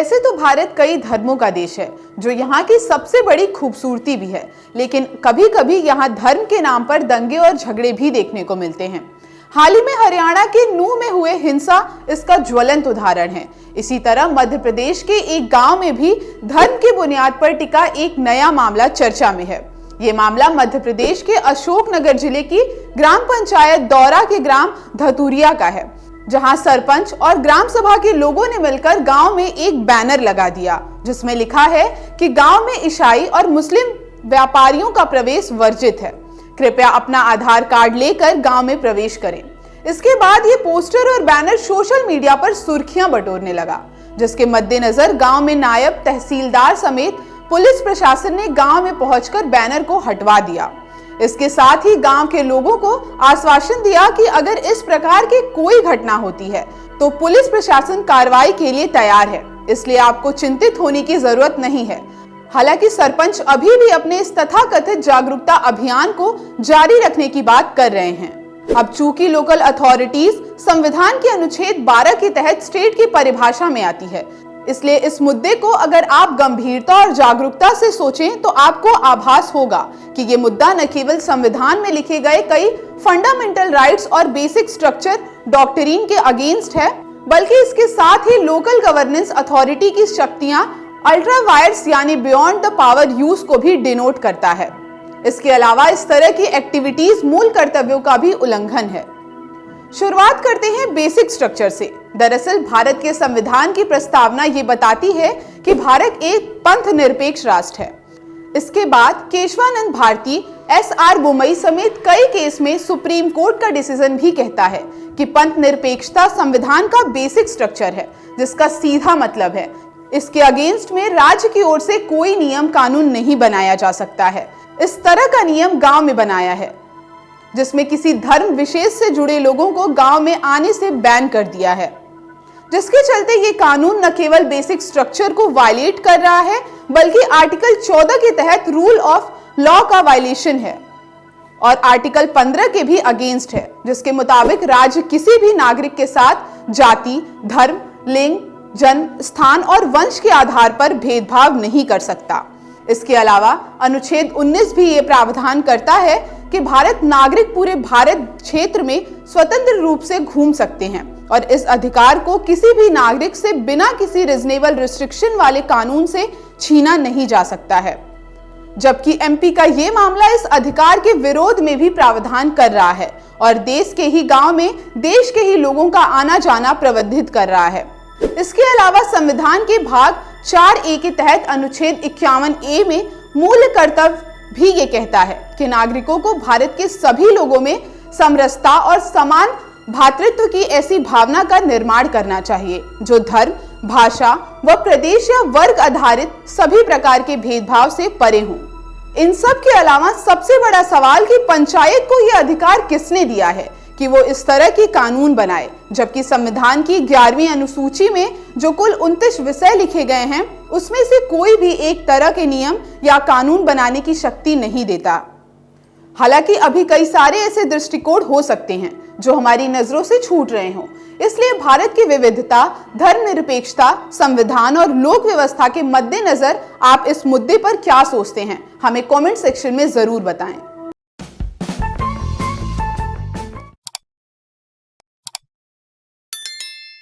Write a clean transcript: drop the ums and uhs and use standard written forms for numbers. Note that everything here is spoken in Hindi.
वैसे तो भारत कई धर्मों का देश है, जो यहाँ की सबसे बड़ी खूबसूरती भी है, लेकिन कभी कभी यहाँ धर्म के नाम पर दंगे और झगड़े भी देखने को मिलते हैं। हाल ही में हरियाणा के नूंह में हुए हिंसा इसका ज्वलंत उदाहरण है। इसी तरह मध्य प्रदेश के एक गांव में भी धर्म की बुनियाद पर टिका एक नया मामला चर्चा में है। ये मामला मध्य प्रदेश के अशोकनगर जिले की ग्राम पंचायत दौरा के ग्राम धतुरिया का है, जहां सरपंच और ग्राम सभा के लोगों ने मिलकर गांव में एक बैनर लगा दिया, जिसमें लिखा है कि गांव में ईसाई और मुस्लिम व्यापारियों का प्रवेश वर्जित है, कृपया अपना आधार कार्ड लेकर गांव में प्रवेश करें। इसके बाद ये पोस्टर और बैनर सोशल मीडिया पर सुर्खियां बटोरने लगा, जिसके मद्देनजर गांव में नायब तहसीलदार समेत पुलिस प्रशासन ने गांव में पहुंचकर बैनर को हटवा दिया। इसके साथ ही गांव के लोगों को आश्वासन दिया कि अगर इस प्रकार की कोई घटना होती है तो पुलिस प्रशासन कार्रवाई के लिए तैयार है, इसलिए आपको चिंतित होने की जरूरत नहीं है। हालांकि सरपंच अभी भी अपने इस तथाकथित जागरूकता अभियान को जारी रखने की बात कर रहे हैं। अब चूंकि लोकल अथॉरिटीज संविधान के अनुच्छेद 12 के तहत स्टेट की परिभाषा में आती है, इसलिए इस मुद्दे को अगर आप गंभीरता और जागरूकता से सोचें तो आपको आभास होगा कि ये मुद्दा न केवल संविधान में लिखे गए कई फंडामेंटल राइट्स और बेसिक स्ट्रक्चर डॉक्ट्रिन के अगेंस्ट है, बल्कि इसके साथ ही लोकल गवर्नेंस अथॉरिटी की शक्तियां अल्ट्रा वायर्स यानी बियॉन्ड द पावर यूज को भी डिनोट करता है। इसके अलावा इस तरह की एक्टिविटीज मूल कर्तव्यों का भी उल्लंघन है। शुरुआत करते हैं बेसिक स्ट्रक्चर से। दरअसल भारत के संविधान की प्रस्तावना ये बताती है कि भारत एक पंथ निरपेक्ष राष्ट्र है। इसके बाद केशवानंद भारती, SR बोमई समेत कई केस में सुप्रीम कोर्ट का डिसीजन भी कहता है कि पंथ निरपेक्षता संविधान का बेसिक स्ट्रक्चर है, जिसका सीधा मतलब है इसके अगेंस्ट में राज्य की ओर से कोई नियम कानून नहीं बनाया जा सकता है। इस तरह का नियम गांव में बनाया है, जिसमें किसी धर्म विशेष से जुड़े लोगों को गांव में आने से बैन कर दिया है, जिसके चलते ये कानून न केवल बेसिक स्ट्रक्चर को वायलेट कर रहा है, बल्कि आर्टिकल 14 के तहत रूल ऑफ लॉ का वायलेशन है और आर्टिकल 15 के भी अगेंस्ट है, जिसके मुताबिक राज्य किसी भी नागरिक के साथ जाति, धर्म, लिंग, जन्म स्थान और वंश के आधार पर भेदभाव नहीं कर सकता। इसके अलावा अनुच्छेद 19 भी ये प्रावधान करता है कि भारत नागरिक पूरे भारत क्षेत्र में स्वतंत्र रूप से घूम सकते हैं और इस अधिकार को किसी भी नागरिक से बिना किसी रीजनेबल रिस्ट्रिक्शन वाले कानून से छीना नहीं जा सकता है। जबकि MP का ये मामला इस अधिकार के विरोध में भी प्रावधान कर रहा है और देश के ही गांव में देश के ही लोगों का आना जाना प्रतिबंधित कर रहा है। इसके अलावा संविधान के भाग 4A के तहत अनुच्छेद 51A में मूल कर्तव्य भी ये कहता है कि नागरिकों को भारत के सभी लोगों में समरसता और समान भ्रातृत्व की ऐसी भावना का निर्माण करना चाहिए जो धर्म, भाषा व प्रदेश या वर्ग आधारित सभी प्रकार के भेदभाव से परे हों। इन सब के अलावा सबसे बड़ा सवाल कि पंचायत को यह अधिकार किसने दिया है कि वो इस तरह की कानून बनाए, जबकि संविधान की 11वीं अनुसूची में जो कुल 29 विषय लिखे गए हैं, उसमें से कोई भी एक तरह के नियम या कानून बनाने की शक्ति नहीं देता। हालांकि अभी कई सारे ऐसे दृष्टिकोण हो सकते हैं जो हमारी नजरों से छूट रहे हों। इसलिए भारत की विविधता, धर्मनिरपेक्षता, संविधान और लोक व्यवस्था के मद्देनजर आप इस मुद्दे पर क्या सोचते हैं, हमें कमेंट सेक्शन में जरूर बताएं।